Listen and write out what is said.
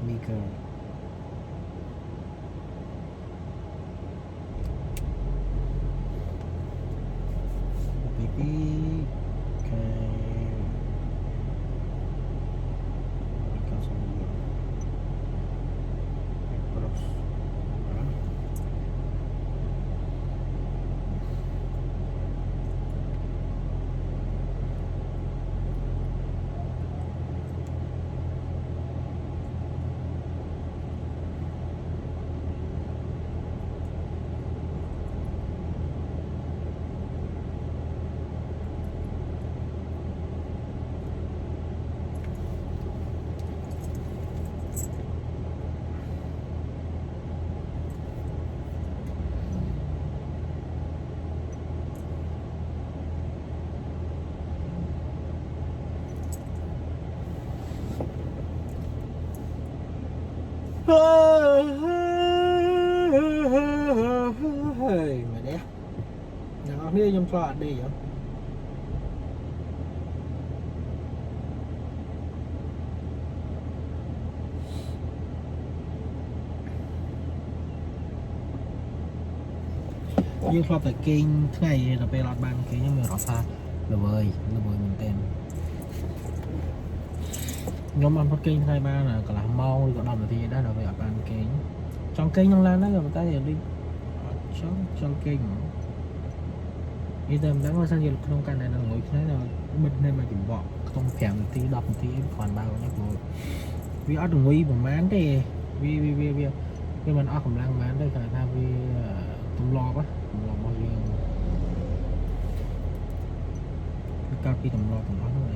มีเกิร์บีบีโอเคก็สมบูรณ์ปรส เฮ้ยมาเด้อย่างเอาเนี่ยยมสลัดดีเหรอยิ่งชอบแต่เก่งไงเราไปรอดบ้านเก่งยังไม่รอดซาระเบิดมันเต็มยมอันพักเก่งไงบ้านน่ะก็ละเมาก็นอนนาทีได้เราไปรอดบ้านเก่งจองเก่งยังแล้วนะเราtại đi trong king ý tưởng đáng là sao nhiều trong căn này là ngồi thế là bật nên mà chụp bọ không kèm tí đọc tí còn bao nhắc rồi vì ở đồng ý bằng mán đây vì mình ở cầm lăng mán đây cả ta vì tùng lo quá tùng lo bao nhiêu cao khi tùng lo tùng lo